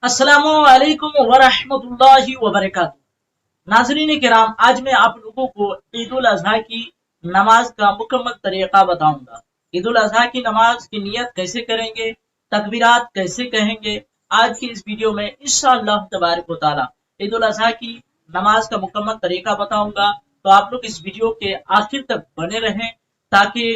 अस्सलामुअलैकुम वरहमतुल्लाहि वबरकातुहू। नाज़रीन किराम, आज मैं आप लोगों को ईद उल अजहा की नमाज का मुकम्मल तरीका बताऊंगा। ईद उल अजहा की नमाज की नियत कैसे करेंगे, तकबीरात कैसे कहेंगे, आज की इस वीडियो में इंशाअल्लाह तबारक व तआला ईद उल अजहा की नमाज का मुकम्मल तरीका बताऊंगा। तो आप लोग इस वीडियो के आखिर तक बने रहें ताकि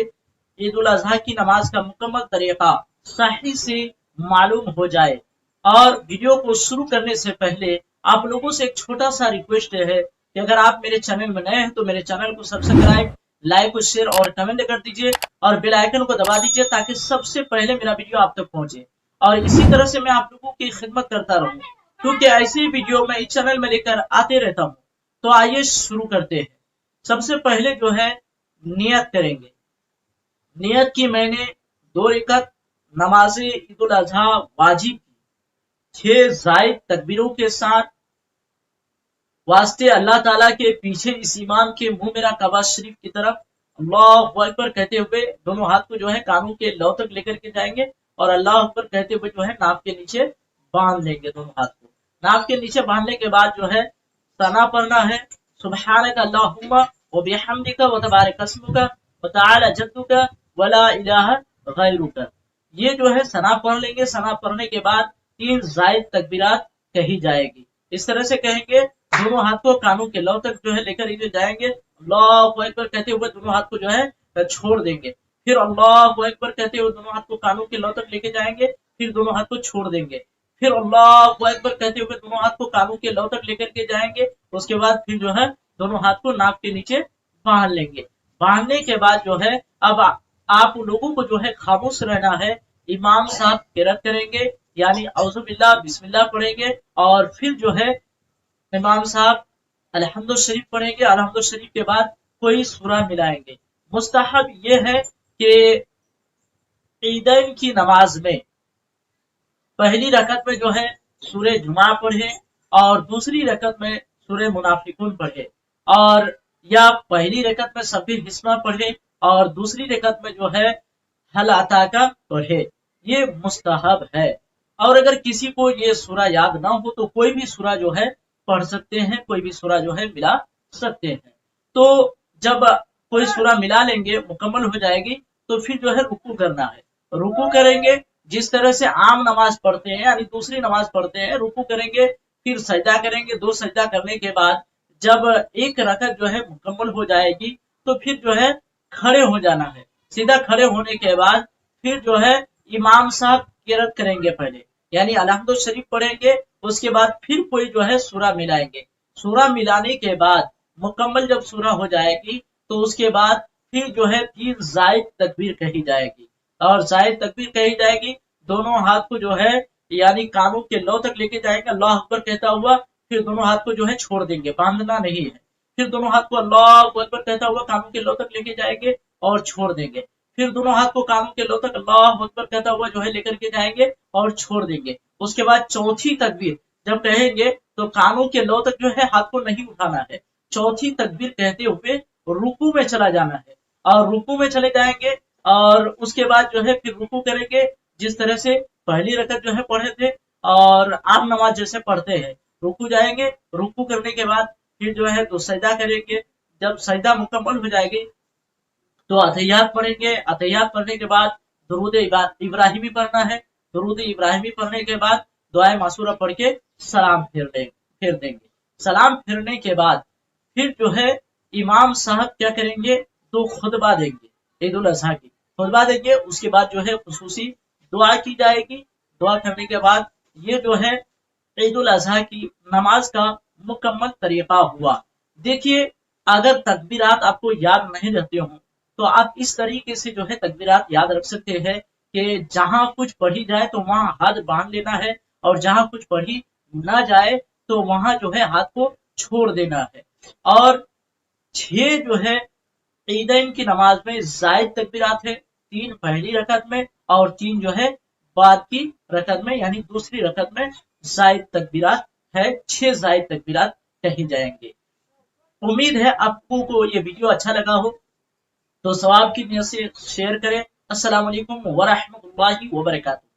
ईद उल अजहा की नमाज का मुकम्मल तरीका सही से मालूम हो जाए। और वीडियो को शुरू करने से पहले आप लोगों से एक छोटा सा रिक्वेस्ट है कि अगर आप मेरे चैनल में नए हैं तो मेरे चैनल को सब्सक्राइब, लाइक, शेयर और कमेंट कर दीजिए और बेल आइकन को दबा दीजिए ताकि सबसे पहले मेरा वीडियो आप तक पहुंचे। और इसी तरह से मैं आप लोगों की खिदमत करता रहूं क्योंकि ऐसी वीडियो मैं इस चैनल में लेकर आते रहता हूं। तो आइए शुरू करते हैं। सबसे पहले जो है नियत करेंगे। नियत की मैंने 2 रकात नमाज ईद उल अजहा वाजिब 6 जायद तकबीरों के साथ वास्ते अल्लाह ताला के पीछे इस इमाम के मुंह मेरा कबा शरीफ की तरफ अल्लाह अकबर कहते हुए दोनों हाथ को जो है कानों के लौ तक लेकर के जाएंगे और अल्लाह अकबर कहते हुए जो है नाक के नीचे बांध लेंगे। दोनों हाथ को नाक के नीचे बांधने के बाद जो है सना पढ़ना है। सुब्हानक अल्लाहुम्मा व बिहम्दिका व तबारक अस्मुका व तआला जद्दुका व ला इलाहा गैरुका। ये जो है सना पढ़ लेंगे। सना पढ़ने के बाद 3 जायद तकबीरात कही जाएगी। इस तरह से कहेंगे, दोनों हाथ को कानों के लौ तक जो है लेकर इधर जाएंगे। अल्लाहु अकबर कहते हुए दोनों हाथ को जो है छोड़ देंगे। फिर अल्लाहु अकबर कहते हुए दोनों हाथ को कानों के लौ तक लेके जाएंगे। फिर दोनों हाथ को छोड़ देंगे। फिर अल्लाहु अकबर कहते हुए दोनों हाथ को कानों के लौ तक लेकर के जाएंगे। उसके बाद फिर जो है दोनों हाथ को नाक के नीचे बांध लेंगे। बांधने के बाद जो है अब आप लोगों को जो है खामोश रहना है। इमाम साहब किरत करेंगे यानी औज़ु बिल्लाह बिस्मिल्लाह पढ़ेंगे और फिर जो है इमाम साहब अलहम्दुल शरीफ पढ़ेंगे। अलहम्दुल शरीफ के बाद कोई सूरा मिलाएंगे। मुस्तहब ये है कि ईदैन की नमाज में पहली रकत में जो है सूरे जुमा पढ़े और दूसरी रकत में सूरे मुनाफिकून पढ़े, और या पहली रकत में सफी हिस्मा पढ़े और दूसरी रकत में जो है हल अता का पढ़े। ये मुस्तहब है। और अगर किसी को ये सूरा याद ना हो तो कोई भी सूरा जो है पढ़ सकते हैं, कोई भी सूरा जो है मिला सकते हैं। तो जब कोई सूरा मिला लेंगे, मुकम्मल हो जाएगी, तो फिर जो है रुकू करना है। रुकू करेंगे जिस तरह से आम नमाज पढ़ते हैं यानी दूसरी नमाज पढ़ते हैं। रुकू करेंगे, फिर सजदा करेंगे। 2 सजदा करने के बाद जब एक रकत जो है मुकम्मल हो जाएगी तो फिर जो है खड़े हो जाना है। सीधा खड़े होने के बाद फिर जो है इमाम साहब किरत करेंगे पहले यानी अलहम्दुल शरीफ पढ़ेंगे। उसके बाद फिर कोई जो है सूरा मिलाएंगे। सूरा मिलाने के बाद मुकम्मल जब सूरा हो जाएगी तो उसके बाद फिर जो है 3 जायद तकबीर कही जाएगी और जायद तकबीर कही जाएगी। दोनों हाथ को जो है यानी कानों के लौ तक लेके जाएंगे अल्लाह अकबर कहता हुआ। फिर दोनों हाथ को जो है छोड़ देंगे, बांधना नहीं है। फिर दोनों हाथ को अल्लाह अकबर कहता हुआ कानों के लौ तक लेके जाएंगे और छोड़ देंगे। फिर दोनों हाथ को कानों के लौ तक अल्लाह अकबर कहता हुआ जो है लेकर के जाएंगे और छोड़ देंगे। उसके बाद चौथी तकबीर जब कहेंगे तो कानों के लौ तक जो है हाथ को नहीं उठाना है। चौथी तकबीर कहते हुए रुकू में चला जाना है और रुकू में चले जाएंगे और उसके बाद जो है फिर रुकू करेंगे जिस तरह से पहली रकत जो है पढ़े थे और आम नमाज जैसे पढ़ते हैं। रुकू जाएंगे, रुकू करने के बाद फिर जो है तो सजदा करेंगे। जब सजदा मुकम्मल हो जाएगी तो अतहियात पढ़ेंगे। अतहियात पढ़ने के बाद दुरूद इब्राहिमी पढ़ना है। दुरूद इब्राहिमी पढ़ने के बाद दुआए मासूरा पढ़ के सलाम फेर देंगे। सलाम फेरने के बाद फिर जो है इमाम साहब क्या करेंगे तो खुतबा देंगे। ईद उल अजहा की खुतबा देंगे। उसके बाद जो है खुसूसी दुआ की जाएगी। दुआ करने के बाद ये जो है ईद उल अजहा की नमाज का मुकम्मल तरीका हुआ। देखिए, अगर तकबीरात आपको याद नहीं रहते हों तो आप इस तरीके से जो है तकबीरात याद रख सकते हैं कि जहां कुछ पढ़ी जाए तो वहां हाथ बांध लेना है और जहां कुछ पढ़ी ना जाए तो वहां जो है हाथ को छोड़ देना है। और 6 जो है ईदैन की नमाज में जायद तकबीरात है। 3 पहली रकत में और 3 जो है बाद की रकत में यानी दूसरी रकत में जायद तकबीरात है। 6 जायद तकबीरात कही जाएंगे। उम्मीद है आपको को ये वीडियो अच्छा लगा हो तो सवाब की नियत से शेयर करें। अस्सलाम वालेकुम व रहमतुल्लाहि व बरकातहू।